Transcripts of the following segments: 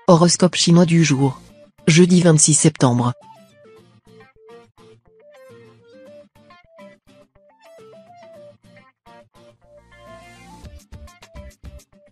Horoscope chinois du jour. Jeudi 26 septembre.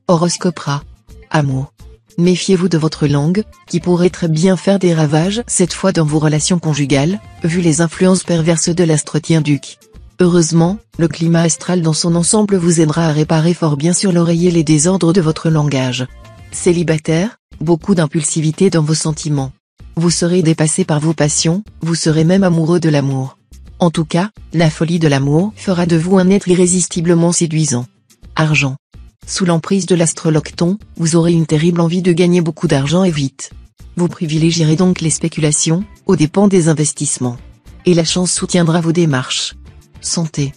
Horoscope Ra. Amour. Méfiez-vous de votre langue, qui pourrait très bien faire des ravages cette fois dans vos relations conjugales, vu les influences perverses de l'astro-duc. Heureusement, le climat astral dans son ensemble vous aidera à réparer fort bien sur l'oreiller les désordres de votre langage. Célibataire, beaucoup d'impulsivité dans vos sentiments. Vous serez dépassé par vos passions, vous serez même amoureux de l'amour. En tout cas, la folie de l'amour fera de vous un être irrésistiblement séduisant. Argent. Sous l'emprise de l'astrolocton, vous aurez une terrible envie de gagner beaucoup d'argent et vite. Vous privilégierez donc les spéculations, aux dépens des investissements. Et la chance soutiendra vos démarches. Santé.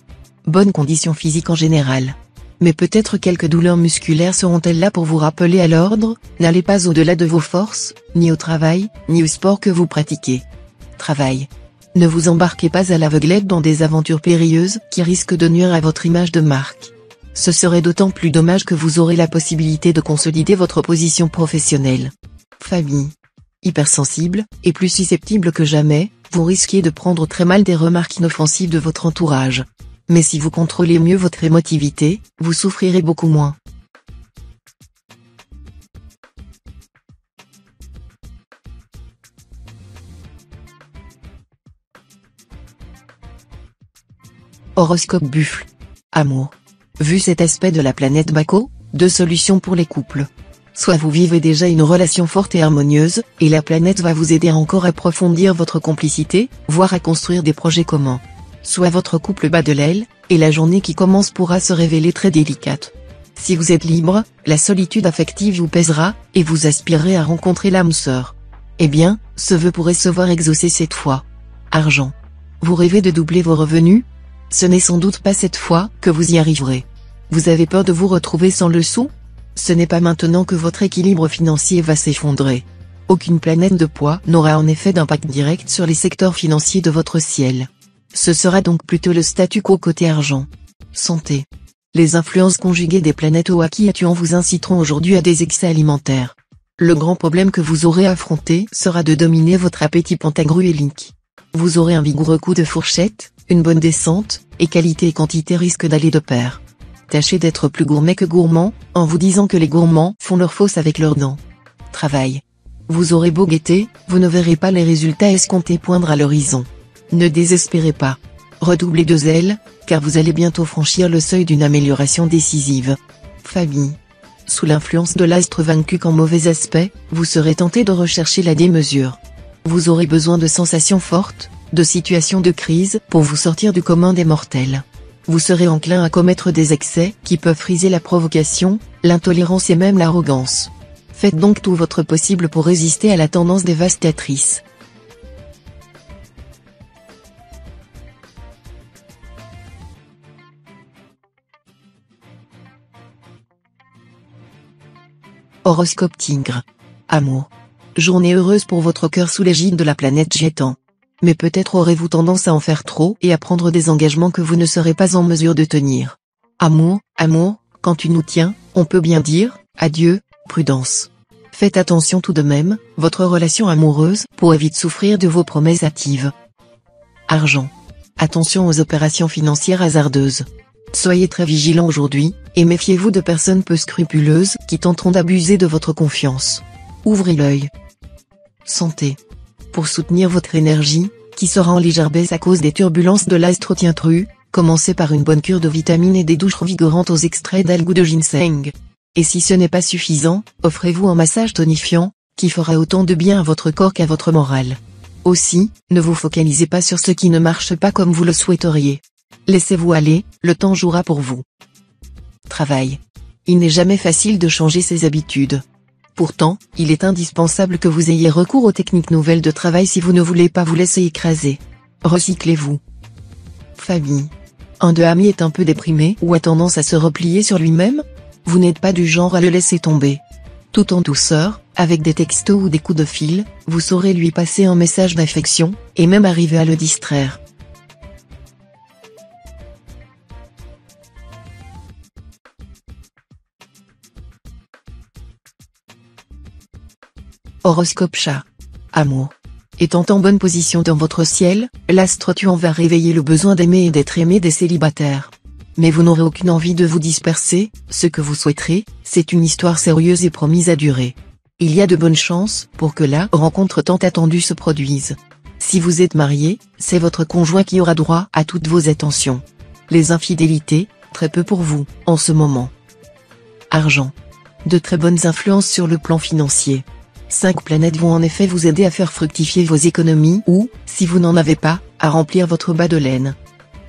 Bonne condition physique en général. Mais peut-être quelques douleurs musculaires seront-elles là pour vous rappeler à l'ordre, n'allez pas au-delà de vos forces, ni au travail, ni au sport que vous pratiquez. Travail. Ne vous embarquez pas à l'aveuglette dans des aventures périlleuses qui risquent de nuire à votre image de marque. Ce serait d'autant plus dommage que vous aurez la possibilité de consolider votre position professionnelle. Famille. Hypersensible, et plus susceptible que jamais, vous risquez de prendre très mal des remarques inoffensives de votre entourage. Mais si vous contrôlez mieux votre émotivité, vous souffrirez beaucoup moins. Horoscope Buffle. Amour. Vu cet aspect de la planète Baco, deux solutions pour les couples. Soit vous vivez déjà une relation forte et harmonieuse, et la planète va vous aider à encore approfondir votre complicité, voire à construire des projets communs. Soit votre couple bat de l'aile, et la journée qui commence pourra se révéler très délicate. Si vous êtes libre, la solitude affective vous pèsera, et vous aspirerez à rencontrer l'âme sœur. Eh bien, ce vœu pourrait se voir exaucé cette fois. Argent. Vous rêvez de doubler vos revenus ? Ce n'est sans doute pas cette fois que vous y arriverez. Vous avez peur de vous retrouver sans le sou ? Ce n'est pas maintenant que votre équilibre financier va s'effondrer. Aucune planète de poids n'aura en effet d'impact direct sur les secteurs financiers de votre ciel. Ce sera donc plutôt le statu quo côté argent. Santé. Les influences conjuguées des planètes Oaki et Tuan vous inciteront aujourd'hui à des excès alimentaires. Le grand problème que vous aurez à affronter sera de dominer votre appétit pentagruélique. Vous aurez un vigoureux coup de fourchette, une bonne descente, et qualité et quantité risquent d'aller de pair. Tâchez d'être plus gourmet que gourmand, en vous disant que les gourmands font leur fosse avec leurs dents. Travail. Vous aurez beau guetter, vous ne verrez pas les résultats escomptés poindre à l'horizon. Ne désespérez pas. Redoublez de zèle, car vous allez bientôt franchir le seuil d'une amélioration décisive. Famille. Sous l'influence de l'astre vaincu qu'en mauvais aspect, vous serez tenté de rechercher la démesure. Vous aurez besoin de sensations fortes, de situations de crise pour vous sortir du commun des mortels. Vous serez enclin à commettre des excès qui peuvent friser la provocation, l'intolérance et même l'arrogance. Faites donc tout votre possible pour résister à la tendance dévastatrice. Horoscope Tigre. Amour. Journée heureuse pour votre cœur sous l'égide de la planète Gétan. Mais peut-être aurez-vous tendance à en faire trop et à prendre des engagements que vous ne serez pas en mesure de tenir. Amour, quand tu nous tiens, on peut bien dire, adieu, prudence. Faites attention tout de même, votre relation amoureuse pourrait vite souffrir de vos promesses hâtives. Argent. Attention aux opérations financières hasardeuses. Soyez très vigilant aujourd'hui, et méfiez-vous de personnes peu scrupuleuses qui tenteront d'abuser de votre confiance. Ouvrez l'œil. Santé. Pour soutenir votre énergie, qui sera en légère baisse à cause des turbulences de l'astro-tru, commencez par une bonne cure de vitamines et des douches revigorantes aux extraits d'algues ou de ginseng. Et si ce n'est pas suffisant, offrez-vous un massage tonifiant, qui fera autant de bien à votre corps qu'à votre morale. Aussi, ne vous focalisez pas sur ce qui ne marche pas comme vous le souhaiteriez. Laissez-vous aller, le temps jouera pour vous. Travail. Il n'est jamais facile de changer ses habitudes. Pourtant, il est indispensable que vous ayez recours aux techniques nouvelles de travail si vous ne voulez pas vous laisser écraser. Recyclez-vous. Famille. Un de amis est un peu déprimé ou a tendance à se replier sur lui-même ? Vous n'êtes pas du genre à le laisser tomber. Tout en douceur, avec des textos ou des coups de fil, vous saurez lui passer un message d'affection, et même arriver à le distraire. Horoscope chat. Amour. Étant en bonne position dans votre ciel, l'astre Tuan va réveiller le besoin d'aimer et d'être aimé des célibataires. Mais vous n'aurez aucune envie de vous disperser, ce que vous souhaiterez, c'est une histoire sérieuse et promise à durer. Il y a de bonnes chances pour que la rencontre tant attendue se produise. Si vous êtes marié, c'est votre conjoint qui aura droit à toutes vos attentions. Les infidélités, très peu pour vous, en ce moment. Argent. De très bonnes influences sur le plan financier. 5 planètes vont en effet vous aider à faire fructifier vos économies ou, si vous n'en avez pas, à remplir votre bas de laine.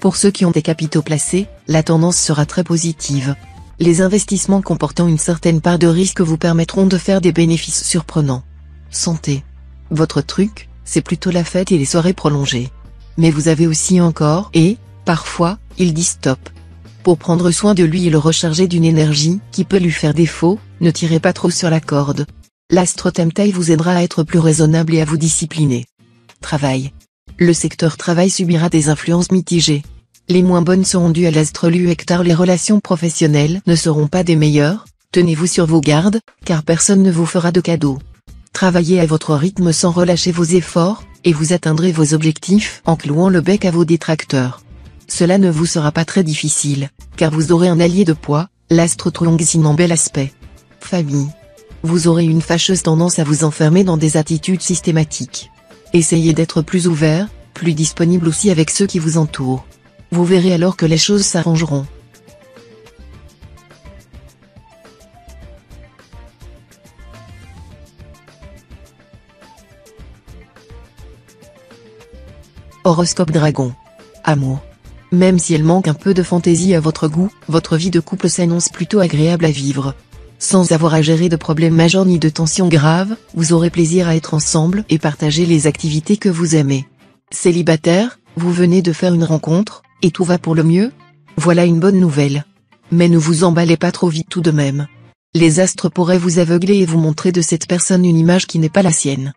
Pour ceux qui ont des capitaux placés, la tendance sera très positive. Les investissements comportant une certaine part de risque vous permettront de faire des bénéfices surprenants. Santé. Votre truc, c'est plutôt la fête et les soirées prolongées. Mais vous avez aussi encore, et, parfois, il dit stop. Pour prendre soin de lui et le recharger d'une énergie qui peut lui faire défaut, ne tirez pas trop sur la corde. L'astre Temtaï vous aidera à être plus raisonnable et à vous discipliner. Travail. Le secteur travail subira des influences mitigées. Les moins bonnes seront dues à l'astre Luectar. Les relations professionnelles ne seront pas des meilleures, tenez-vous sur vos gardes, car personne ne vous fera de cadeaux. Travaillez à votre rythme sans relâcher vos efforts, et vous atteindrez vos objectifs en clouant le bec à vos détracteurs. Cela ne vous sera pas très difficile, car vous aurez un allié de poids, l'astre Truongzin en bel aspect. Famille. Vous aurez une fâcheuse tendance à vous enfermer dans des attitudes systématiques. Essayez d'être plus ouvert, plus disponible aussi avec ceux qui vous entourent. Vous verrez alors que les choses s'arrangeront. Horoscope Dragon. Amour. Même si elle manque un peu de fantaisie à votre goût, votre vie de couple s'annonce plutôt agréable à vivre. Sans avoir à gérer de problèmes majeurs ni de tensions graves, vous aurez plaisir à être ensemble et partager les activités que vous aimez. Célibataire, vous venez de faire une rencontre, et tout va pour le mieux? Voilà une bonne nouvelle. Mais ne vous emballez pas trop vite tout de même. Les astres pourraient vous aveugler et vous montrer de cette personne une image qui n'est pas la sienne.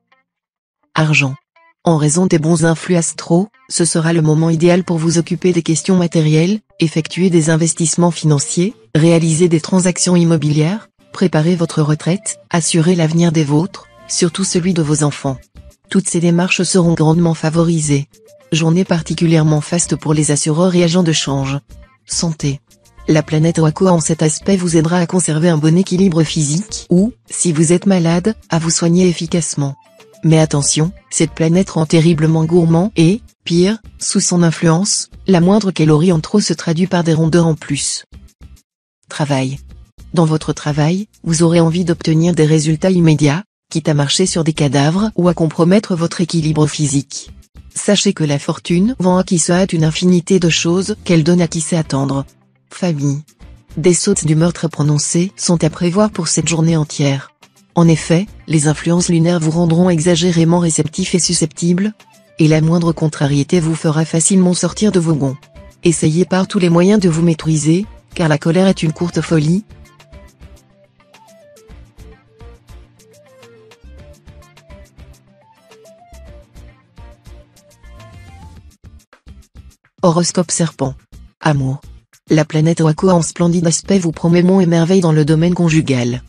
Argent. En raison des bons influx astraux, ce sera le moment idéal pour vous occuper des questions matérielles, effectuer des investissements financiers, réaliser des transactions immobilières, préparer votre retraite, assurer l'avenir des vôtres, surtout celui de vos enfants. Toutes ces démarches seront grandement favorisées. Journée particulièrement faste pour les assureurs et agents de change. Santé. La planète Wako en cet aspect vous aidera à conserver un bon équilibre physique ou, si vous êtes malade, à vous soigner efficacement. Mais attention, cette planète rend terriblement gourmand et, pire, sous son influence, la moindre calorie en trop se traduit par des rondeurs en plus. Travail. Dans votre travail, vous aurez envie d'obtenir des résultats immédiats, quitte à marcher sur des cadavres ou à compromettre votre équilibre physique. Sachez que la fortune vend à qui se hâte une infinité de choses qu'elle donne à qui sait attendre. Famille. Des sautes d'humeur très prononcées sont à prévoir pour cette journée entière. En effet, les influences lunaires vous rendront exagérément réceptifs et susceptibles, et la moindre contrariété vous fera facilement sortir de vos gonds. Essayez par tous les moyens de vous maîtriser, car la colère est une courte folie. Horoscope Serpent. Amour. La planète Wako en splendide aspect vous promet monts et merveilles dans le domaine conjugal.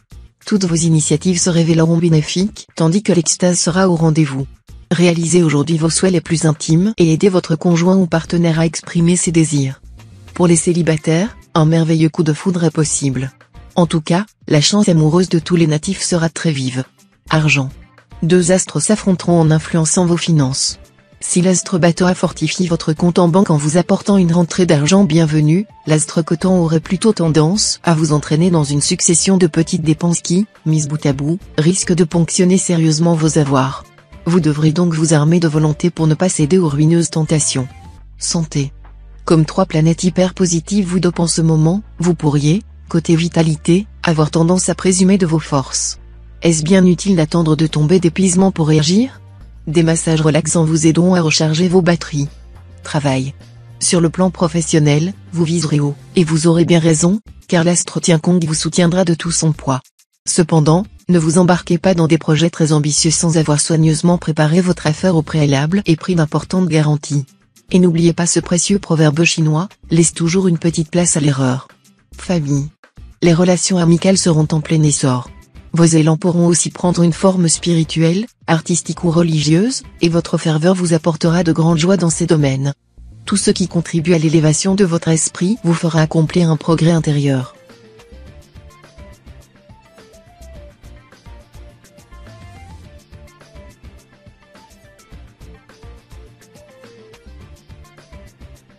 Toutes vos initiatives se révéleront bénéfiques, tandis que l'extase sera au rendez-vous. Réalisez aujourd'hui vos souhaits les plus intimes et aidez votre conjoint ou partenaire à exprimer ses désirs. Pour les célibataires, un merveilleux coup de foudre est possible. En tout cas, la chance amoureuse de tous les natifs sera très vive. Argent. 2 astres s'affronteront en influençant vos finances. Si l'astre Bateau fortifie votre compte en banque en vous apportant une rentrée d'argent bienvenue, l'astre Coton aurait plutôt tendance à vous entraîner dans une succession de petites dépenses qui, mises bout à bout, risquent de ponctionner sérieusement vos avoirs. Vous devrez donc vous armer de volonté pour ne pas céder aux ruineuses tentations. Santé. Comme 3 planètes hyper positives vous dopent en ce moment, vous pourriez, côté vitalité, avoir tendance à présumer de vos forces. Est-ce bien utile d'attendre de tomber d'épuisement pour réagir? Des massages relaxants vous aideront à recharger vos batteries. Travail. Sur le plan professionnel, vous viserez haut, et vous aurez bien raison, car l'astre Tiankong vous soutiendra de tout son poids. Cependant, ne vous embarquez pas dans des projets très ambitieux sans avoir soigneusement préparé votre affaire au préalable et pris d'importantes garanties. Et n'oubliez pas ce précieux proverbe chinois, laisse toujours une petite place à l'erreur. Famille. Les relations amicales seront en plein essor. Vos élans pourront aussi prendre une forme spirituelle, artistique ou religieuse, et votre ferveur vous apportera de grandes joies dans ces domaines. Tout ce qui contribue à l'élévation de votre esprit vous fera accomplir un progrès intérieur.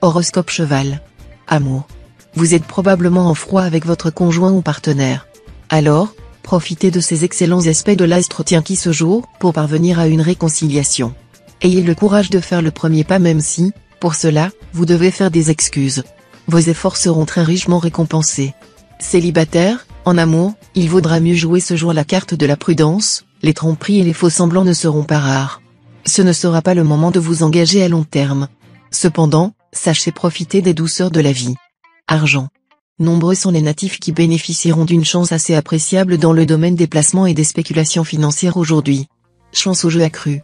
Horoscope Cheval. Amour. Vous êtes probablement en froid avec votre conjoint ou partenaire. Alors, profitez de ces excellents aspects de l'astre Tienki ce jour pour parvenir à une réconciliation. Ayez le courage de faire le premier pas même si, pour cela, vous devez faire des excuses. Vos efforts seront très richement récompensés. Célibataire, en amour, il vaudra mieux jouer ce jour la carte de la prudence, les tromperies et les faux semblants ne seront pas rares. Ce ne sera pas le moment de vous engager à long terme. Cependant, sachez profiter des douceurs de la vie. Argent. Nombreux sont les natifs qui bénéficieront d'une chance assez appréciable dans le domaine des placements et des spéculations financières aujourd'hui. Chance au jeu accrue.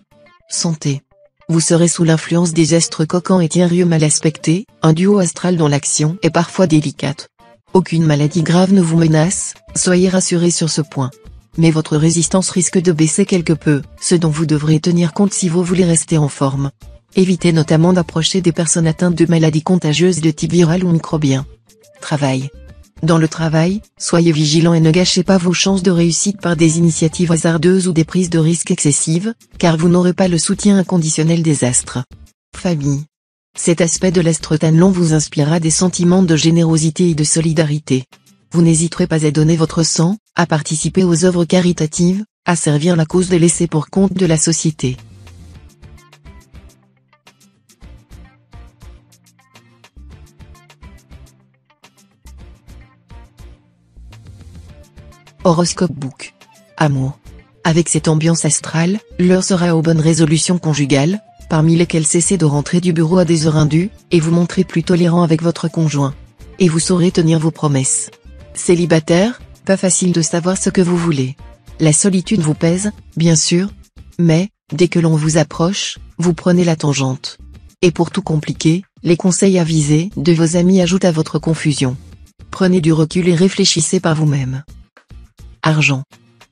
Santé. Vous serez sous l'influence des astres Cocan et Thierry mal aspectés, un duo astral dont l'action est parfois délicate. Aucune maladie grave ne vous menace, soyez rassurés sur ce point. Mais votre résistance risque de baisser quelque peu, ce dont vous devrez tenir compte si vous voulez rester en forme. Évitez notamment d'approcher des personnes atteintes de maladies contagieuses de type viral ou microbien. Travail. Dans le travail, soyez vigilants et ne gâchez pas vos chances de réussite par des initiatives hasardeuses ou des prises de risques excessives, car vous n'aurez pas le soutien inconditionnel des astres. Famille. Cet aspect de l'astre Tanlon vous inspirera des sentiments de générosité et de solidarité. Vous n'hésiterez pas à donner votre sang, à participer aux œuvres caritatives, à servir la cause des laissés pour compte de la société. Horoscope Book. Amour. Avec cette ambiance astrale, l'heure sera aux bonnes résolutions conjugales, parmi lesquelles cessez de rentrer du bureau à des heures indues, et vous montrez plus tolérant avec votre conjoint. Et vous saurez tenir vos promesses. Célibataire, pas facile de savoir ce que vous voulez. La solitude vous pèse, bien sûr, mais, dès que l'on vous approche, vous prenez la tangente. Et pour tout compliquer, les conseils avisés de vos amis ajoutent à votre confusion. Prenez du recul et réfléchissez par vous-même. Argent.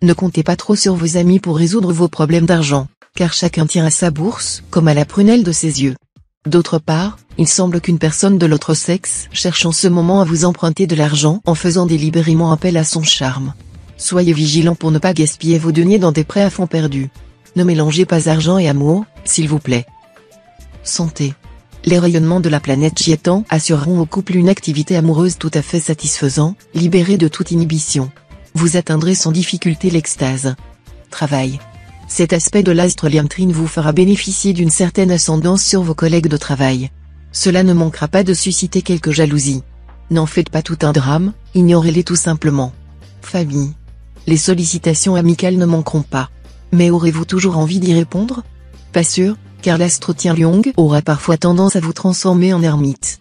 Ne comptez pas trop sur vos amis pour résoudre vos problèmes d'argent, car chacun tire à sa bourse, comme à la prunelle de ses yeux. D'autre part, il semble qu'une personne de l'autre sexe cherche en ce moment à vous emprunter de l'argent en faisant délibérément appel à son charme. Soyez vigilant pour ne pas gaspiller vos deniers dans des prêts à fonds perdus. Ne mélangez pas argent et amour, s'il vous plaît. Santé. Les rayonnements de la planète Chiétan assureront au couple une activité amoureuse tout à fait satisfaisante, libérée de toute inhibition. Vous atteindrez sans difficulté l'extase. Travail. Cet aspect de l'astre Liamtrine vous fera bénéficier d'une certaine ascendance sur vos collègues de travail. Cela ne manquera pas de susciter quelques jalousies. N'en faites pas tout un drame, ignorez-les tout simplement. Famille. Les sollicitations amicales ne manqueront pas. Mais aurez-vous toujours envie d'y répondre? Pas sûr, car l'astre Tianliong aura parfois tendance à vous transformer en ermite.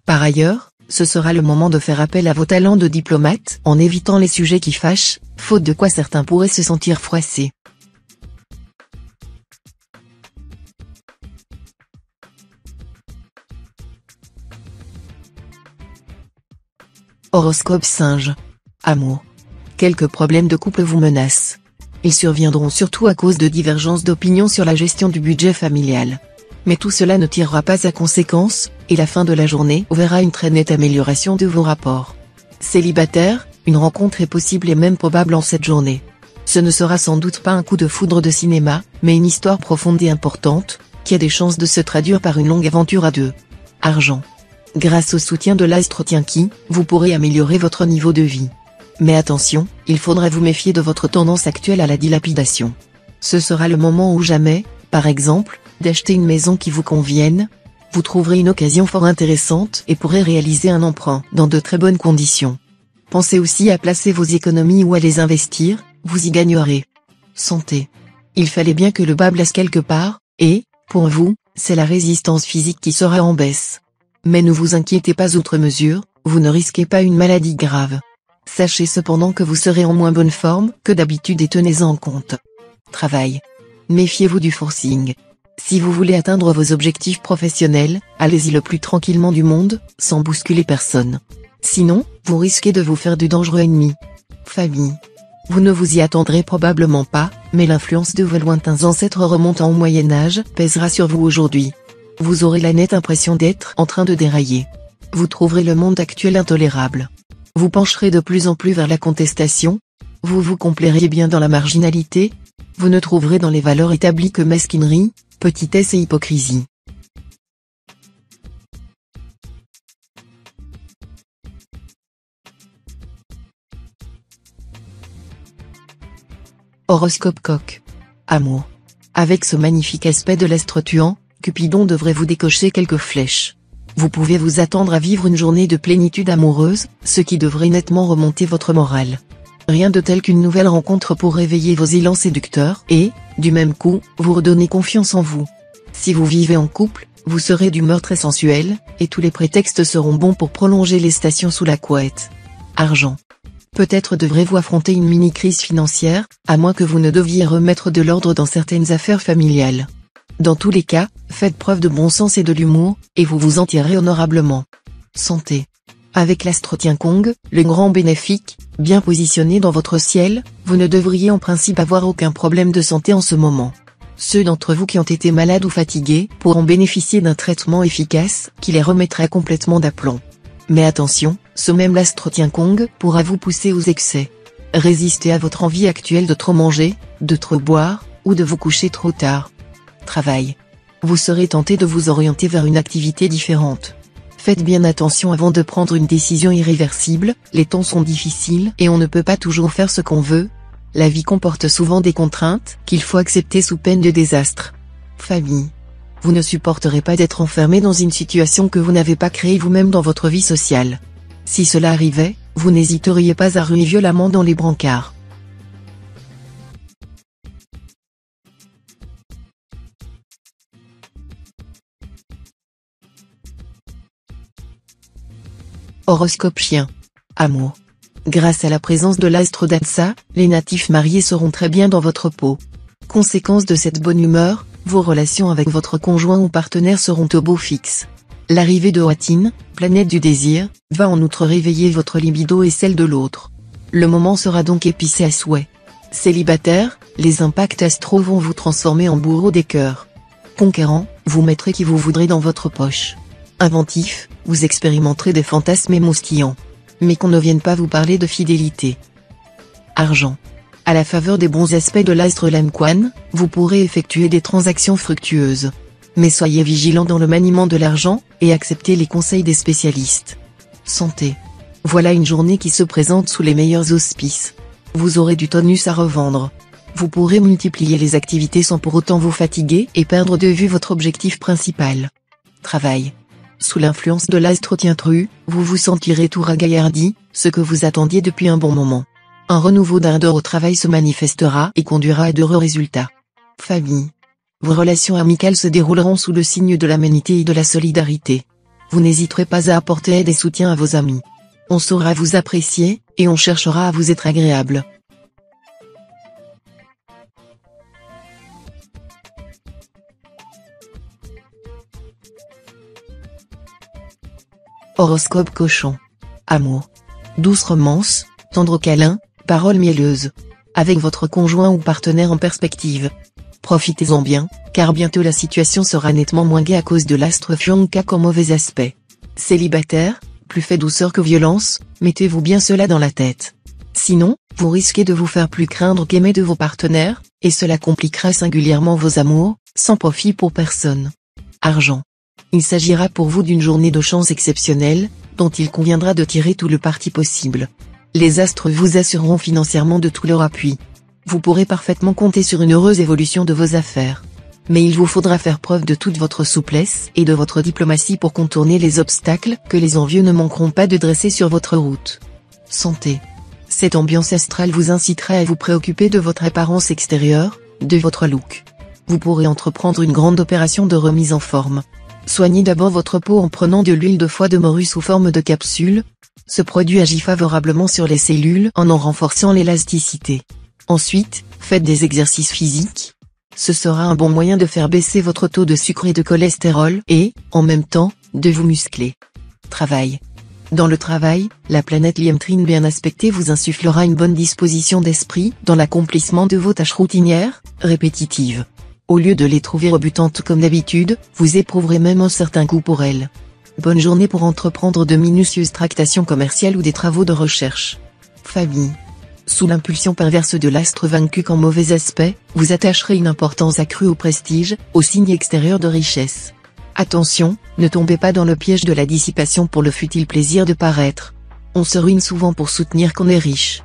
Par ailleurs, ce sera le moment de faire appel à vos talents de diplomate en évitant les sujets qui fâchent, faute de quoi certains pourraient se sentir froissés. Horoscope Singe. Amour. Quelques problèmes de couple vous menacent. Ils surviendront surtout à cause de divergences d'opinion sur la gestion du budget familial. Mais tout cela ne tirera pas à conséquence, et la fin de la journée verra une très nette amélioration de vos rapports. Célibataire, une rencontre est possible et même probable en cette journée. Ce ne sera sans doute pas un coup de foudre de cinéma, mais une histoire profonde et importante, qui a des chances de se traduire par une longue aventure à deux. Argent. Grâce au soutien de l'astre Tienki, vous pourrez améliorer votre niveau de vie. Mais attention, il faudra vous méfier de votre tendance actuelle à la dilapidation. Ce sera le moment ou jamais, par exemple, d'acheter une maison qui vous convienne. Vous trouverez une occasion fort intéressante et pourrez réaliser un emprunt dans de très bonnes conditions. Pensez aussi à placer vos économies ou à les investir, vous y gagnerez. Santé. Il fallait bien que le bas blesse quelque part, et, pour vous, c'est la résistance physique qui sera en baisse. Mais ne vous inquiétez pas outre mesure, vous ne risquez pas une maladie grave. Sachez cependant que vous serez en moins bonne forme que d'habitude et tenez-en en compte. Travail. Méfiez-vous du forcing. Si vous voulez atteindre vos objectifs professionnels, allez-y le plus tranquillement du monde, sans bousculer personne. Sinon, vous risquez de vous faire du dangereux ennemi. Famille. Vous ne vous y attendrez probablement pas, mais l'influence de vos lointains ancêtres remontant au Moyen-Âge pèsera sur vous aujourd'hui. Vous aurez la nette impression d'être en train de dérailler. Vous trouverez le monde actuel intolérable. Vous pencherez de plus en plus vers la contestation. Vous vous complairiez bien dans la marginalité. Vous ne trouverez dans les valeurs établies que mesquinerie, petitesse et hypocrisie. Horoscope Coq. Amour. Avec ce magnifique aspect de l'astre tuant, Cupidon devrait vous décocher quelques flèches. Vous pouvez vous attendre à vivre une journée de plénitude amoureuse, ce qui devrait nettement remonter votre morale. Rien de tel qu'une nouvelle rencontre pour réveiller vos élans séducteurs et, du même coup, vous redonner confiance en vous. Si vous vivez en couple, vous serez d'humeur très sensuelle, et tous les prétextes seront bons pour prolonger les stations sous la couette. Argent. Peut-être devrez-vous affronter une mini-crise financière, à moins que vous ne deviez remettre de l'ordre dans certaines affaires familiales. Dans tous les cas, faites preuve de bon sens et de l'humour, et vous vous en tirerez honorablement. Santé. Avec l'astre Tiankong, le grand bénéfique, bien positionné dans votre ciel, vous ne devriez en principe avoir aucun problème de santé en ce moment. Ceux d'entre vous qui ont été malades ou fatigués pourront bénéficier d'un traitement efficace qui les remettra complètement d'aplomb. Mais attention, ce même l'astre Tiankong pourra vous pousser aux excès. Résistez à votre envie actuelle de trop manger, de trop boire, ou de vous coucher trop tard. Travail. Vous serez tenté de vous orienter vers une activité différente. Faites bien attention avant de prendre une décision irréversible, les temps sont difficiles et on ne peut pas toujours faire ce qu'on veut. La vie comporte souvent des contraintes qu'il faut accepter sous peine de désastre. Famille. Vous ne supporterez pas d'être enfermé dans une situation que vous n'avez pas créée vous-même dans votre vie sociale. Si cela arrivait, vous n'hésiteriez pas à ruer violemment dans les brancards. Horoscope Chien. Amour. Grâce à la présence de l'astre d'Atsa, les natifs mariés seront très bien dans votre peau. Conséquence de cette bonne humeur, vos relations avec votre conjoint ou partenaire seront au beau fixe. L'arrivée de Hathine, planète du désir, va en outre réveiller votre libido et celle de l'autre. Le moment sera donc épicé à souhait. Célibataire, les impacts astro vont vous transformer en bourreau des cœurs. Conquérant, vous mettrez qui vous voudrez dans votre poche. Inventif, vous expérimenterez des fantasmes émoustillants. Mais qu'on ne vienne pas vous parler de fidélité. Argent. À la faveur des bons aspects de l'astre Lamquan, vous pourrez effectuer des transactions fructueuses. Mais soyez vigilant dans le maniement de l'argent, et acceptez les conseils des spécialistes. Santé. Voilà une journée qui se présente sous les meilleurs auspices. Vous aurez du tonus à revendre. Vous pourrez multiplier les activités sans pour autant vous fatiguer et perdre de vue votre objectif principal. Travail. Sous l'influence de l'astre Tientru, vous vous sentirez tout ragaillardi, ce que vous attendiez depuis un bon moment. Un renouveau d'ardeur au travail se manifestera et conduira à d'heureux résultats. Famille. Vos relations amicales se dérouleront sous le signe de l'amenité et de la solidarité. Vous n'hésiterez pas à apporter aide et soutien à vos amis. On saura vous apprécier, et on cherchera à vous être agréable. Horoscope Cochon. Amour. Douce romance, tendre câlin, paroles mielleuses. Avec votre conjoint ou partenaire en perspective. Profitez-en bien, car bientôt la situation sera nettement moins gaie à cause de l'astre Fiancak en mauvais aspect. Célibataire, plus fait douceur que violence, mettez-vous bien cela dans la tête. Sinon, vous risquez de vous faire plus craindre qu'aimer de vos partenaires, et cela compliquera singulièrement vos amours, sans profit pour personne. Argent. Il s'agira pour vous d'une journée de chance exceptionnelle, dont il conviendra de tirer tout le parti possible. Les astres vous assureront financièrement de tout leur appui. Vous pourrez parfaitement compter sur une heureuse évolution de vos affaires. Mais il vous faudra faire preuve de toute votre souplesse et de votre diplomatie pour contourner les obstacles que les envieux ne manqueront pas de dresser sur votre route. Santé. Cette ambiance astrale vous incitera à vous préoccuper de votre apparence extérieure, de votre look. Vous pourrez entreprendre une grande opération de remise en forme. Soignez d'abord votre peau en prenant de l'huile de foie de morue sous forme de capsule. Ce produit agit favorablement sur les cellules en renforçant l'élasticité. Ensuite, faites des exercices physiques. Ce sera un bon moyen de faire baisser votre taux de sucre et de cholestérol et, en même temps, de vous muscler. Travail. Dans le travail, la planète Liam Trine bien aspectée vous insufflera une bonne disposition d'esprit dans l'accomplissement de vos tâches routinières, répétitives. Au lieu de les trouver rebutantes comme d'habitude, vous éprouverez même un certain goût pour elles. Bonne journée pour entreprendre de minutieuses tractations commerciales ou des travaux de recherche. Famille. Sous l'impulsion perverse de l'astre vaincu qu'en mauvais aspect, vous attacherez une importance accrue au prestige, au signe extérieur de richesse. Attention, ne tombez pas dans le piège de la dissipation pour le futile plaisir de paraître. On se ruine souvent pour soutenir qu'on est riche.